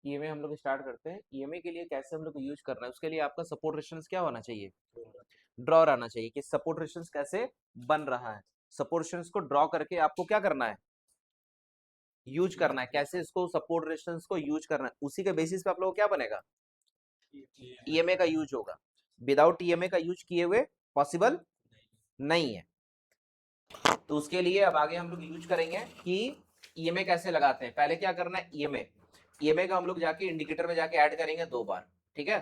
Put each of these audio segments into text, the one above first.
EMA हम लोग start करते हैं। ईएमए के लिए कैसे हम लोग को यूज करना है, उसके लिए आपका सपोर्ट रेजिस्टेंस क्या होना चाहिए, ड्रॉ रहना चाहिए कि सपोर्ट रेजिस्टेंस कैसे बन रहा है। सपोर्ट रेजिस्टेंस को ड्रॉ करके आपको क्या करना है, यूज करना है, कैसे इसको सपोर्ट रेजिस्टेंस को यूज करना है, उसी के बेसिस पे आप लोग को क्या बनेगा, ईएमए का यूज होगा। विदाउट ईएमए का यूज किए हुए पॉसिबल नहीं है। तो उसके लिए अब आगे हम लोग यूज करेंगे कि ईएमए कैसे लगाते हैं। पहले क्या करना है, ईएमए ईएमए का हम लोग जाके इंडिकेटर में जाके ऐड करेंगे 2 बार, ठीक है।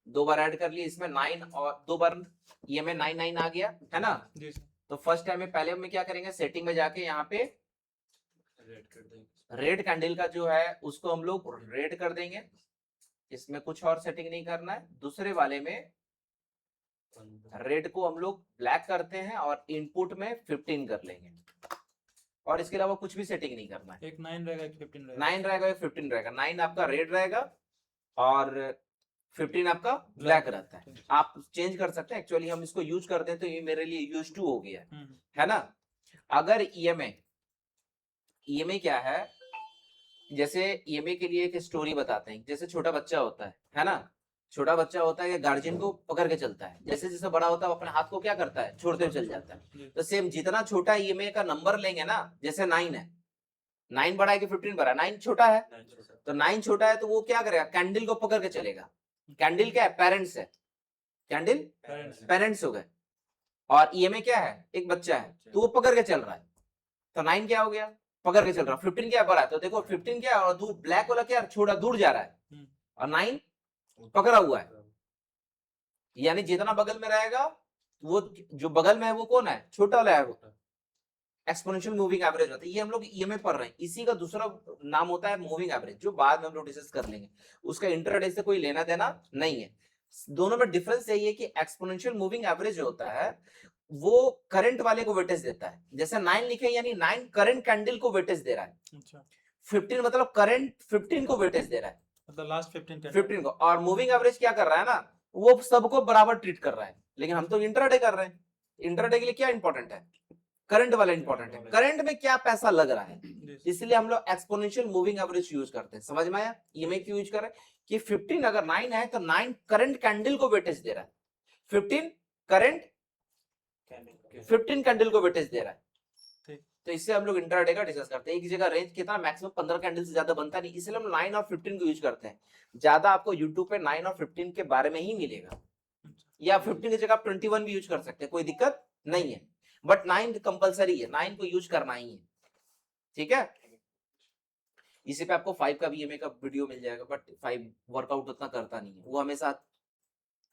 2 बार ऐड कर लिए, इसमें 9 और 2 बार ईएमए 9 आ गया है ना। जी सर। तो फर्स्ट टाइम में पहले हम क्या करेंगे, सेटिंग में जाके यहाँ पे रेड कर देंगे। रेड कैंडल का जो है उसको हम लोग रेड कर देंगे। इसमें कुछ और सेटिंग नहीं करना है। दूसरे वाले में रेड को हम लोग ब्लैक करते हैं और इनपुट में 15 कर लेंगे, और इसके अलावा कुछ भी सेटिंग नहीं करना है। एक 9 रहेगा, एक 15 रहेगा। 9 रहेगा, एक 15 रहेगा। 9 आपका रेड रहेगा और 15 आपका ब्लैक रहता है। आप चेंज कर सकते हैं। एक्चुअली हम इसको यूज करते हैं तो ये मेरे लिए यूज टू हो गया है ना। अगर ईएमए क्या है, जैसे ईएमए के लिए एक स्टोरी बताते हैं। जैसे छोटा बच्चा होता है ना, छोटा बच्चा होता है कि गार्जियन को पकड़ के चलता है, जैसे जैसे बड़ा होता है वो अपने हाथ को क्या करता है, छोड़ते हुए चल जाता है। तो सेम जितना छोटा ईएमए का नंबर लेंगे ना, जैसे 9 है, 9 बड़ा है कि 15 बड़ा है, 9 छोटा है, तो 9 छोटा है तो वो क्या करेगा, कैंडल को पकड़ के चलेगा। कैंडल क्या है, पेरेंट्स है, कैंडल पेरेंट्स हो गए, और ईएमए क्या है, एक बच्चा है, तो वो पकड़ के चल रहा है। तो 9 क्या हो गया, पकड़ के चल रहा है। 15 क्या बड़ा है, तो देखो 15 क्या है, और दूर ब्लैक वाला क्या छोटा दूर जा रहा है, और 9 पकड़ा हुआ है। यानी जितना बगल में रहेगा, वो जो बगल में है वो कौन है, छोटा वाला है, वो एक्सपोनेंशियल मूविंग एवरेज होता है। ये हम लोग ईएमए पढ़ रहे हैं, इसी का दूसरा नाम होता है मूविंग एवरेज, जो बाद में हम लोग डिस्कस कर लेंगे। उसका इंट्राडे से कोई लेना देना नहीं है। दोनों में डिफरेंस यही है कि एक्सपोनेंशियल मूविंग एवरेज होता है वो करंट वाले को वेटेज देता है। जैसे 9 लिखे यानी 9 करंट कैंडल को वेटेज दे रहा है। अच्छा। 15 मतलब करंट 15 को वेटेज दे रहा है, मतलब लास्ट 15 15 को। और मूविंग एवरेज क्या कर रहा है ना, वो सबको बराबर ट्रीट कर रहा है। लेकिन हम तो इंट्राडे कर रहे हैं। इंट्राडे के लिए क्या इंपॉर्टेंट है, करंट वाला इंपॉर्टेंट है, करंट में क्या पैसा लग रहा है। इसलिए हम लोग एक्सपोनेंशियल मूविंग एवरेज यूज करते हैं। समझ में आया, ईएमए क्यों यूज कर रहे हैं, कि 15 अगर 9 है तो 9 करंट कैंडल को वेटेज दे रहा है, 15 करंट 15 कैंडल को वेटेज दे रहा है। तो इससे हम लोग इंट्राडे का डिस्कस करते हैं। एक जगह रेंज कितना, मैक्सिमम 15 कैंडल से ज्यादा बनता नहीं, इसलिए हम 9 और 15 को यूज करते हैं। ज्यादा आपको यूट्यूब पे 9 और 15 के बारे में ही मिलेगा, या 15 की जगह आप 21 भी यूज कर सकते हैं, कोई दिक्कत नहीं है। बट 9 कंपलसरी है, 9 को यूज करना ही है, ठीक है। इसी पे आपको 5 का भी ईएमए का वीडियो मिल जाएगा, बट 5 वर्कआउट उतना करता नहीं है, वो हमेशा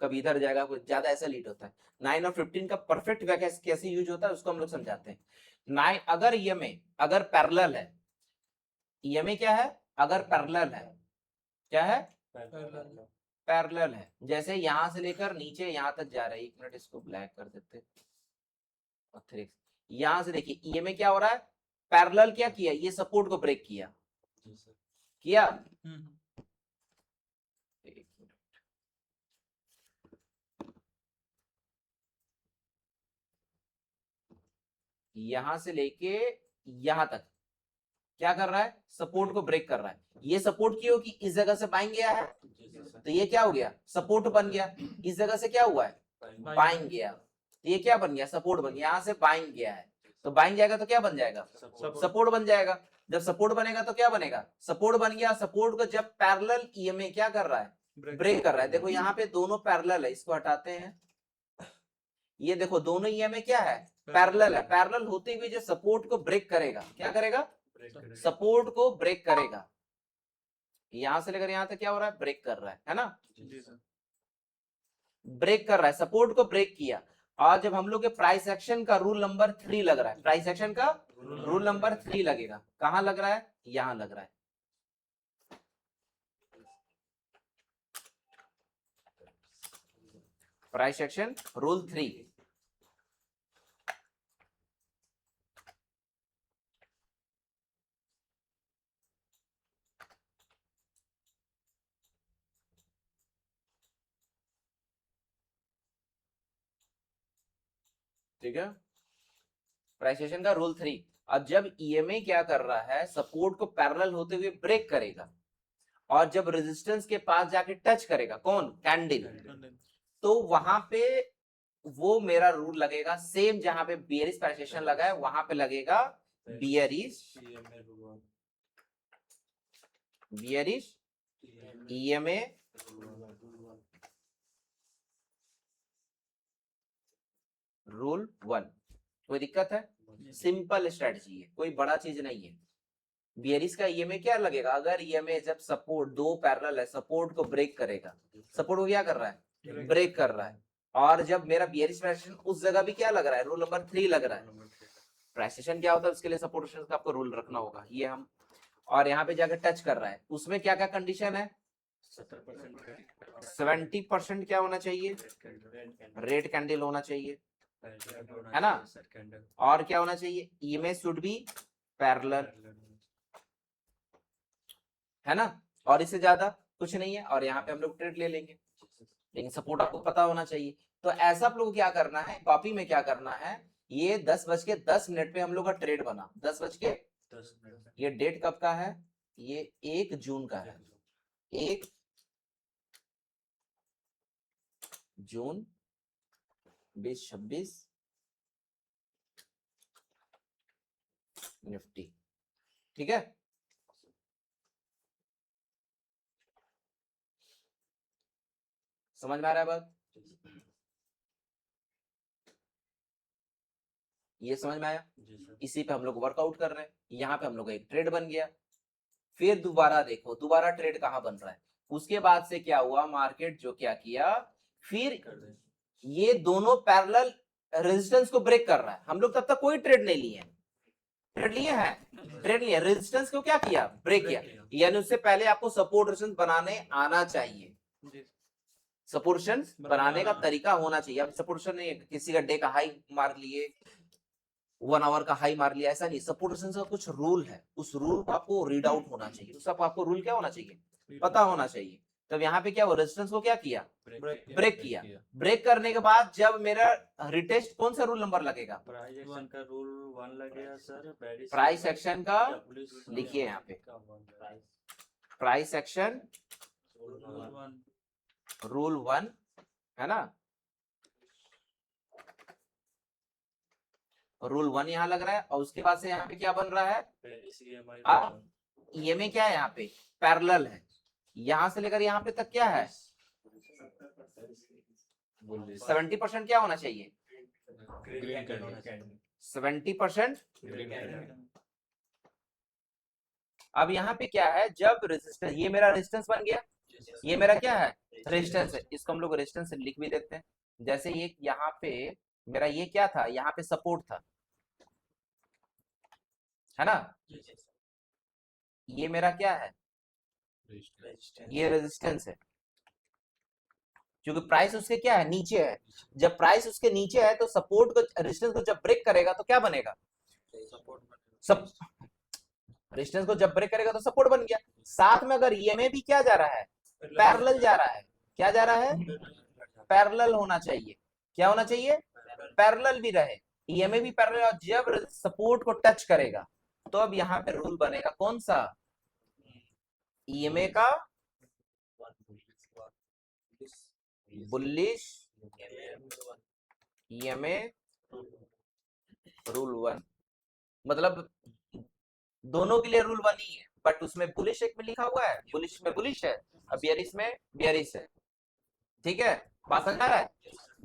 कभी इधर जाएगा, कुछ ज्यादा ऐसा लीड होता है। 9 और 15 का परफेक्ट कैसे यूज होता है उसको हम लोग समझाते हैं। 9 अगर ईएमए अगर पैरेलल है, ईएमए क्या है, अगर पैरेलल है, क्या है, पैरेलल है। जैसे यहां से लेकर नीचे यहां तक जा रहा है, 1 मिनट इसको ब्लैक कर देते, यहां से देखिए ईएमए क्या हो रहा है, पैरेलल क्या किया, ये सपोर्ट को ब्रेक किया, किया। यहां से लेके यहां तक क्या कर रहा है, सपोर्ट को ब्रेक कर रहा है। ये सपोर्ट की होगी, इस जगह से बाइंग गया है, तो ये क्या हो गया, सपोर्ट बन गया। इस जगह से क्या हुआ है, बाइंग गया, तो ये क्या बन गया, सपोर्ट बन गया। यहां से बाइंग गया है, तो बाइंग जाएगा तो क्या बन जाएगा, सपोर्ट बन जाएगा। जब सपोर्ट बनेगा तो क्या बनेगा, सपोर्ट बन गया। सपोर्ट को जब पैरेलल ईएमए क्या कर रहा है, ब्रेक कर रहा है। देखो यहाँ पे दोनों पैरेलल है, इसको हटाते हैं। ये देखो दोनों ईएमए क्या है, पैरेलल है। पैरेलल होते हुए जो सपोर्ट को ब्रेक करेगा, क्या करेगा, सपोर्ट को ब्रेक करेगा। यहां से लेकर यहां तक क्या हो रहा है, ब्रेक कर रहा है ना, ब्रेक कर रहा है, सपोर्ट को ब्रेक किया। और जब हम लोग के प्राइस एक्शन का रूल नंबर 3 लग रहा है, प्राइस एक्शन का रूल नंबर 3 लगेगा, कहां लग रहा है, यहां लग रहा है। प्राइस एक्शन रूल 3, ठीक है, प्राइस एक्शन का रूल 3। अब जब ईएमए क्या कर रहा है, सपोर्ट को पैरेलल होते हुए ब्रेक करेगा, और जब रेजिस्टेंस के पास जाके टच करेगा कौन, कैंडल, तो वहां पे वो मेरा रूल लगेगा सेम, जहां पे बियरिश पैसेशन लगा है वहां पे लगेगा बियरिश ईएमए रूल 1। कोई दिक्कत है? सिंपल स्ट्रेटजी है, कोई बड़ा चीज नहीं है। बियरिश का ईएमए क्या लगेगा, अगर ईएमए जब सपोर्ट दो पैरेलल है, सपोर्ट को ब्रेक करेगा, सपोर्ट को क्या कर रहा है, ब्रेक कर रहा है, और जब मेरा बियरिश पैसेशन उस जगह भी क्या लग रहा है, रूल नंबर 3 लग रहा है। प्रेसिशन क्या होता है, उसके लिए सपोर्ट का आपको रूल रखना होगा, ये हम, और यहाँ पे जाकर टच कर रहा है, उसमें क्या क्या कंडीशन है, 70% क्या होना चाहिए, रेड कैंडल होना चाहिए, है ना, और क्या होना चाहिए, ईएमए शुड बी पैरेलल, है ना, और इससे ज्यादा कुछ नहीं है, और यहाँ पे हम लोग ट्रेड ले लेंगे, लेकिन सपोर्ट आपको पता होना चाहिए। तो ऐसा आप लोग को क्या करना है, कॉपी में क्या करना है, ये 10:10 पे हम लोग का ट्रेड बना, 10:10, ये डेट कब का है, ये 1 जून का है, 1 जून 2026 निफ्टी, ठीक है। समझ में आ रहा है बात, ये समझ में आया, इसी पे हम लोग वर्कआउट कर रहे हैं, यहाँ पे हम लोग का एक ट्रेड बन गया, फिर दोबारा देखो, दोबारा ट्रेड कहाँ बन रहा है, उसके बाद से क्या हुआ, मार्केट जो क्या किया, फिर ये दोनों पैरेलल रेजिस्टेंस को ब्रेक कर रहा है, हम लोग तब तक कोई ट्रेड नहीं लिए, ट्रेड लिए हैं, ट्रेड लिए, रेजिस्टेंस को क्या किया, ब्रेक किया, यानी उससे पहले आपको सपोर्ट रेजिस्टेंस बनाने आना चाहिए, सपोर्ट रेजिस्टेंस बनाने का तरीका होना चाहिए। अब सपोर्ट रेजिस्टेंस नहीं, किसी का डे का हाई मार लिए, 1 आवर का हाई मार लिया, ऐसा नहीं, सपोर्ट रेजिस्टेंस का कुछ रूल है, उस रूल को आपको रीड आउट होना चाहिए, उसका आपको रूल क्या होना चाहिए, पता होना चाहिए। तब यहाँ पे क्या हुआ, रेजिस्टेंस को क्या किया, ब्रेक किया, ब्रेक करने के बाद जब मेरा रिटेस्ट कौन सा रूल नंबर लगेगा, प्राइस एक्शन का रूल 1 लगेगा सर, प्राइस एक्शन का लिखिए यहाँ पे, प्राइस एक्शन रूल 1, है ना, रूल 1 यहाँ लग रहा है, और उसके बाद से यहाँ पे क्या बन रहा है, अब ईएमए क्या है, यहाँ पे पैरेलल है, यहाँ से लेकर यहाँ पे तक क्या है, 70% क्या होना चाहिए, 70%। अब यहाँ पे क्या है, जब रेजिस्टेंस, ये मेरा रेजिस्टेंस बन गया, ये मेरा क्या है, रेजिस्टेंस है, इसको हम लोग रेजिस्टेंस लिख भी देते हैं, जैसे ये यहाँ पे मेरा ये क्या था, यहाँ पे सपोर्ट था, है ना, ये मेरा क्या है, ये रेजिस्टेंस है, क्योंकि प्राइस उसके क्या है, नीचे है, जब प्राइस उसके नीचे है तो सपोर्ट को, रेजिस्टेंस को जब ब्रेक करेगा तो क्या बनेगा, सब, रेजिस्टेंस को जब ब्रेक करेगा तो सपोर्ट बन गया, साथ में अगर ईएमए भी क्या जा रहा है, पैरेलल जा रहा है, क्या जा रहा है, पैरेलल होना चाहिए, क्या होना चाहिए, पैरेलल भी रहे, ईएमए भी पैरेलल, और जब सपोर्ट को टच करेगा तो अब यहाँ पे रूल बनेगा कौन सा, ईएमए का बुलिश ईएमए रूल 1, मतलब दोनों के लिए रूल 1 ही है, बट उसमें बुलिश एक में लिखा हुआ है, बुलिश में बुलिश है, अब बियरिश में बियरिश है, ठीक है, बात समझ आ रहा है,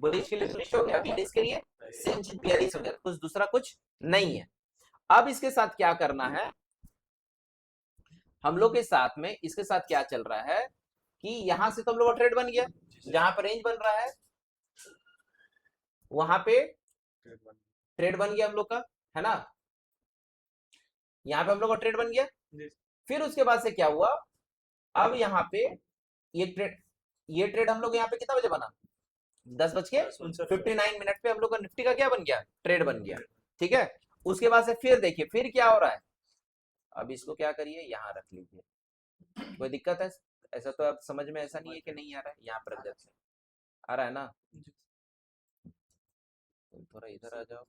बुलिश के लिए बुलिश हो गया, बियरिश के लिए सेम चीज बियरिश हो गया, कुछ दूसरा कुछ नहीं है। अब इसके साथ क्या करना है, हम लोग के साथ में इसके साथ क्या चल रहा है कि यहां से तो हम लोग का ट्रेड बन गया, जहां पर रेंज बन रहा है वहां पे ट्रेड बन गया हम लोग का, है ना, यहाँ पे हम लोग का ट्रेड बन गया, फिर उसके बाद से क्या हुआ, अब यहाँ पे ये ट्रेड हम लोग यहाँ पे कितना बजे बना, 10:59 पे हम लोग का निफ्टी का क्या बन गया, ट्रेड बन गया, ठीक है। उसके बाद से फिर देखिए फिर क्या हो रहा है, अब इसको क्या करिए, यहाँ रख लीजिए, कोई दिक्कत है, ऐसा तो अब समझ में ऐसा नहीं है कि नहीं आ रहा है, यहाँ पर रख देते हैं, आ रहा है ना, थोड़ा इधर आ जाओ,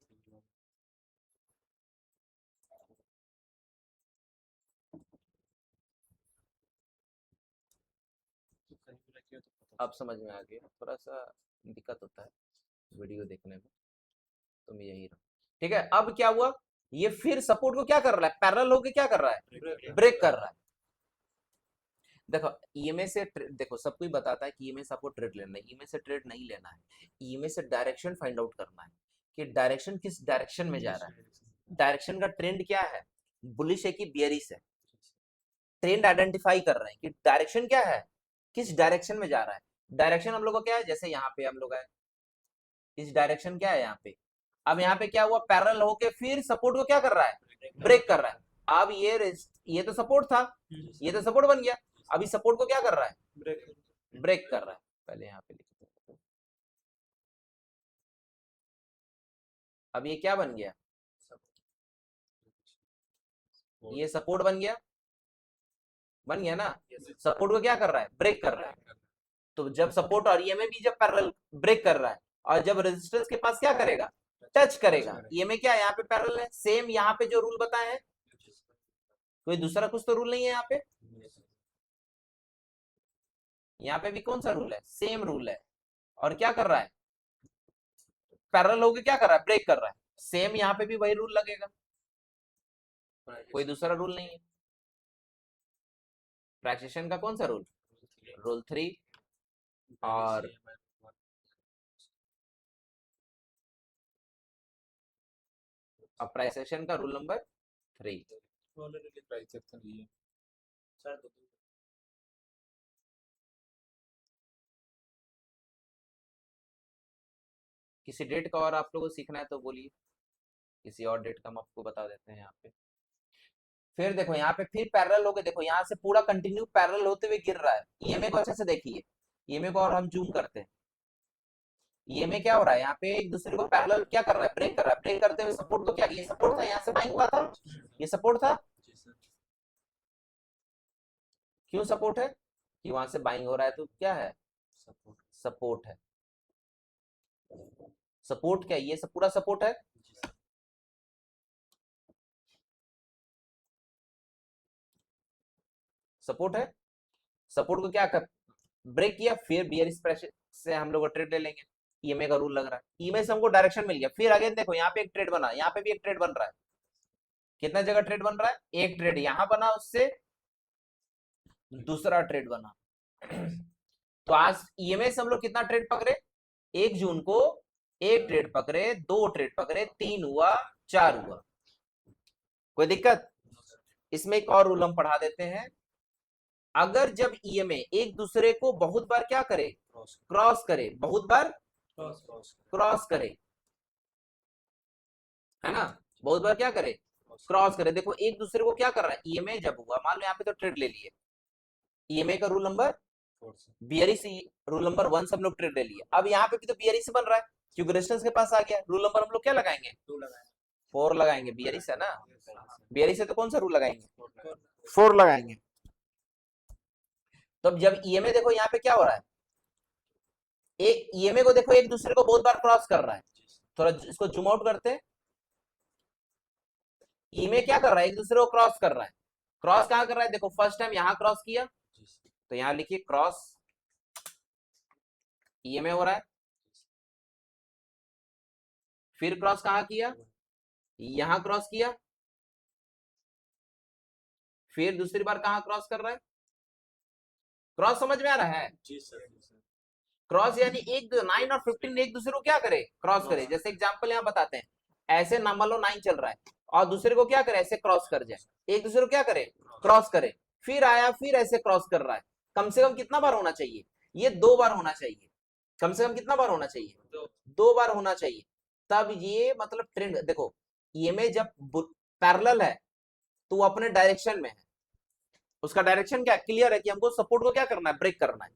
अब समझ में आ गया, थोड़ा सा दिक्कत होता है वीडियो देखने में, तो मैं यही रहा। ठीक है, अब क्या हुआ, ये फिर सपोर्ट को क्या कर रहा है, पैरेलल होके क्या कर रहा है, ब्रेक कर रहा है। देखो ईएमए से देखो सब कोई बताता है कि ईएमए से आपको ट्रेड लेना है, ईएमए से ट्रेड नहीं लेना है, ईएमए से डायरेक्शन फाइंड आउट करना है कि डायरेक्शन किस डायरेक्शन में जा रहा है, डायरेक्शन का ट्रेंड क्या है, बुलिश है कि बियरिश है, ट्रेंड आइडेंटिफाई कर रहे हैं कि डायरेक्शन क्या है, किस डायरेक्शन में जा रहा है। डायरेक्शन हम लोग को क्या है, जैसे यहाँ पे हम लोग आए, इस डायरेक्शन क्या है यहाँ पे, अब यहाँ पे क्या हुआ, पैरेलल होके फिर सपोर्ट को क्या कर रहा है, ब्रेक कर रहा है। अब ये तो सपोर्ट था, ये तो सपोर्ट बन गया, अभी सपोर्ट को क्या कर रहा है, ब्रेक कर रहा है। पहले यहाँ पे लिखते हैं, अब ये क्या बन गया, ये सपोर्ट बन गया, बन गया ना, सपोर्ट को क्या कर रहा है, ब्रेक कर रहा है। तो जब सपोर्ट और ईएमए भी जब पैरेलल ब्रेक कर रहा है, और जब रेजिस्टेंस के पास क्या करेगा, टच करेगा, ईएमए क्या है, यहाँ पे पैरेलल है, सेम यहाँ पे जो रूल बताए हैं, कोई दूसरा कुछ तो रूल नहीं है यहाँ पे, यहाँ पे भी कौन सा रूल है, सेम रूल है, और क्या कर रहा है, पैरेलल होके क्या कर रहा है, ब्रेक कर रहा है, सेम यहाँ पे भी वही रूल लगेगा, कोई दूसरा रूल नहीं है। फ्रैक्शन का कौन सा रूल, रूल 3, और अप्राइसेशन का रूल नंबर 3। किसी डेट का और आप लोगों को सीखना है तो बोलिए, किसी और डेट का हम आपको बता देते हैं यहाँ पे। फिर देखो यहाँ पे फिर पैरेलल हो गए, देखो यहाँ से पूरा कंटिन्यू पैरेलल होते हुए गिर रहा है, ईएमए को अच्छे से देखिए, ईएमए को और हम जूम करते हैं, ईएमए क्या हो रहा है, यहाँ पे एक दूसरे को पैरेलल क्या कर रहा है, ब्रेक कर रहा है, ब्रेक करते हुए सपोर्ट को क्या, ये सपोर्ट था, यहाँ से बाइंग हुआ था, ये सपोर्ट था, क्यों सपोर्ट है, कि वहां से बाइंग हो रहा है, तो क्या है, सपोर्ट है, सपोर्ट क्या, ये सब पूरा सपोर्ट है, सपोर्ट है, सपोर्ट को क्या कर, ब्रेक किया, फिर बियरिश प्रेशर से हम लोग ट्रेड ले लेंगे, ईएमए का रूल लग रहा है, ईएमए से हमको डायरेक्शन मिल गया, फिर अगेन देखो यहाँ पे एक ट्रेड बना, यहाँ पे भी एक ट्रेड बन रहा है, कितना जगह ट्रेड बन रहा है, एक ट्रेड यहाँ बना, उससे दूसरा ट्रेड बना। तो आज ईएमए से हम लोग कितना ट्रेड पकड़े, 1 जून को एक ट्रेड पकड़े, 2 ट्रेड पकड़े, 3 हुआ, 4 हुआ, कोई दिक्कत। इसमें एक और रूल हम पढ़ा देते हैं, अगर जब ईएमए एक दूसरे को बहुत बार क्या करे, क्रॉस करे, बहुत बार क्रॉस करे, है ना, बहुत बार क्या करे, क्रॉस करे। देखो एक दूसरे को क्या कर रहा है, ईएमए जब हुआ, मान लो यहाँ पे तो ट्रेड ले लिए, ईएमए का rule number bearish, rule number 1 से हम लोग ट्रेड ले लिए, अब यहाँ पे भी तो बियरिश बन रहा है, क्योंकि रेजिस्टेंस के पास आ गया, रूल नंबर हम लोग क्या लगाएंगे, 4 लगाएंगे, बियरिश है ना, बियरिश है तो कौन सा रूल लगाएंगे, 4 लगाएंगे। तो जब ईएमए देखो यहाँ पे क्या हो रहा है, एक ईएमए को देखो एक दूसरे को बहुत बार क्रॉस कर रहा है, थोड़ा इसको जूम आउट करते हैं, ईएमए क्या कर रहा है, एक दूसरे को क्रॉस कर रहा है, क्रॉस कहां कर रहा है, देखो फर्स्ट टाइम यहां क्रॉस किया, तो यहां लिखिए क्रॉस, ईएमए हो रहा है, फिर क्रॉस कहां किया, यहां क्रॉस किया, फिर दूसरी बार कहां क्रॉस कर रहा है, क्रॉस समझ में आ रहा है, क्रॉस यानी एक 9 और 15 एक दूसरे को क्या करे, क्रॉस करे। जैसे एग्जांपल यहाँ बताते हैं, ऐसे ना मान लो 9 चल रहा है और दूसरे को क्या करे, ऐसे क्रॉस कर जाए, एक दूसरे को क्या करे, क्रॉस करे, फिर आया, फिर ऐसे क्रॉस कर रहा है, कम से कम कितना बार होना चाहिए, ये 2 बार होना चाहिए, कम से कम कितना बार होना चाहिए, 2 बार होना चाहिए, तब ये मतलब ट्रेंड। देखो ईएमए जब पैरेलल है तो वो अपने डायरेक्शन में है, उसका डायरेक्शन क्या क्लियर है कि हमको सपोर्ट को क्या करना है, ब्रेक करना है,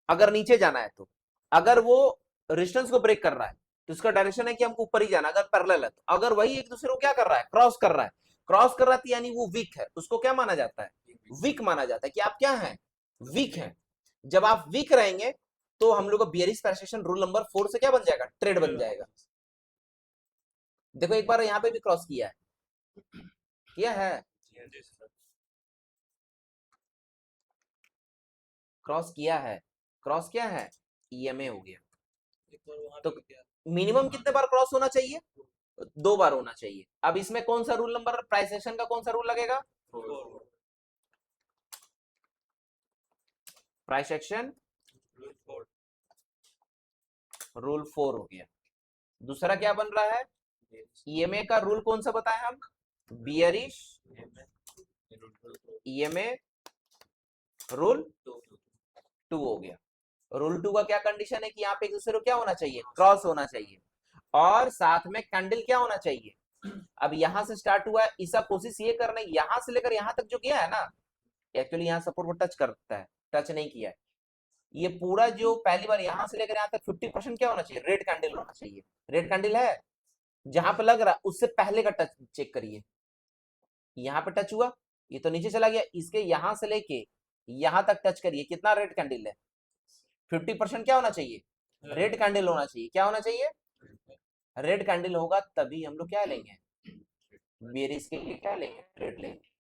अगर नीचे जाना है तो, अगर वो रेजिस्टेंस को ब्रेक कर रहा है तो उसका डायरेक्शन है कि हमको ऊपर ही जाना, अगर पैरेलल है तो। अगर वही एक दूसरे को क्या कर रहा है, क्रॉस कर रहा है, क्रॉस कर रहा है यानी वो वीक है, उसको क्या माना जाता है, वीक माना जाता है, कि आप क्या हैं, वीक हैं। जब आप वीक रहेंगे तो हम लोग का बियरिश प्रेसिशन रूल नंबर 4 से क्या बन जाएगा, ट्रेड बन जाएगा। देखो एक बार यहाँ पे भी क्रॉस किया है, क्रॉस किया है, क्रॉस क्या है, ईएमए हो गया। एक बार वहाँ तो पे क्या मिनिमम कितने बार क्रॉस होना चाहिए, 2 बार होना चाहिए। अब इसमें कौन सा रूल नंबर, प्राइस एक्शन का कौन सा रूल लगेगा, प्राइस एक्शन रूल 4 हो गया। दूसरा क्या बन रहा है, ईएमए का रूल कौन सा बताया हम, बियरिश ईएमए रूल 2 हो गया। रूल 2 का क्या कंडीशन है कि यहाँ पे एक दूसरे को क्या होना चाहिए, क्रॉस होना चाहिए, और साथ में कैंडल क्या होना चाहिए। अब यहां से स्टार्ट हुआ है, इसका कोशिश ये करना है यहां से लेकर यहां तक जो गया है ना, एक्चुअली यहाँ सपोर्ट को टच करता है, टच नहीं किया है। ये पूरा जो पहली बार यहां से लेकर यहाँ तक 50% क्या होना चाहिए, रेड कैंडल होना चाहिए। रेड कैंडल है जहां पे लग रहा है उससे पहले का टच चेक करिए, यहाँ पे टच हुआ, ये तो नीचे चला गया, इसके यहां से लेके यहां तक टच करिए, कितना रेड कैंडल है, 50% क्या होना चाहिए, रेड कैंडल होना चाहिए। क्या होना चाहिए, रेड कैंडल होगा तभी हम लोग क्या लेंगे, बेरिश के लिए क्या लेंगे, ट्रेड लेंगे।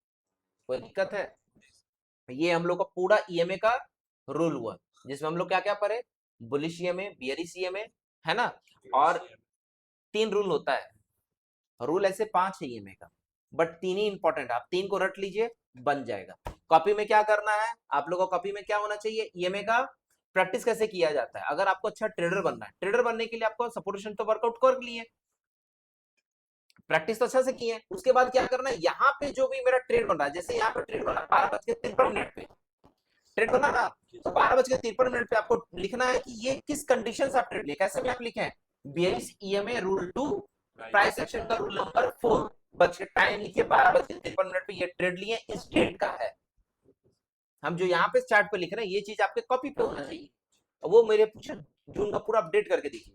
कोई दिक्कत है, ये हम लोग का पूरा ईएमए का रूल हुआ, जिसमें हम लोग क्या क्या पढ़े, बुलिश ईएमए, बियरिश ईएमए, है ना। और 3 रूल होता है, रूल ऐसे 5 है ईएमए का, बट 3 ही इंपॉर्टेंट, आप 3 को रट लीजिए, बन जाएगा। कॉपी में क्या करना है, आप लोगों को कॉपी में क्या होना चाहिए, ईएमए का प्रैक्टिस कैसे किया जाता है। अगर आपको अच्छा ट्रेडर बनना है, ट्रेडर बनने के लिए आपको सपोर्टेशन तो वर्कआउट कर लिए, प्रैक्टिस तो अच्छा से किए, उसके बाद क्या करना है, यहाँ पे जो भी मेरा ट्रेड बन रहा है, जैसे यहाँ पे ट्रेड बन रहा है 12:53 पे ट्रेड बना ना, तो 12:53 पे आपको लिखना है कि ये किस कंडीशन से आप ट्रेड लिए, कैसे में आप लिखे, bearish EMA rule 2 price action का रूल नंबर 4 बच के टाइम लिखिए 12:53 पे ये ट्रेड लिए, इस डेट का है। हम जो यहाँ पे चार्ट पे लिख रहे हैं ये चीज आपके कॉपी पे होना चाहिए, वो मेरे जून का पूरा अपडेट करके देखिए,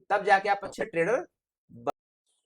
तब जाके आप अच्छे ट्रेडर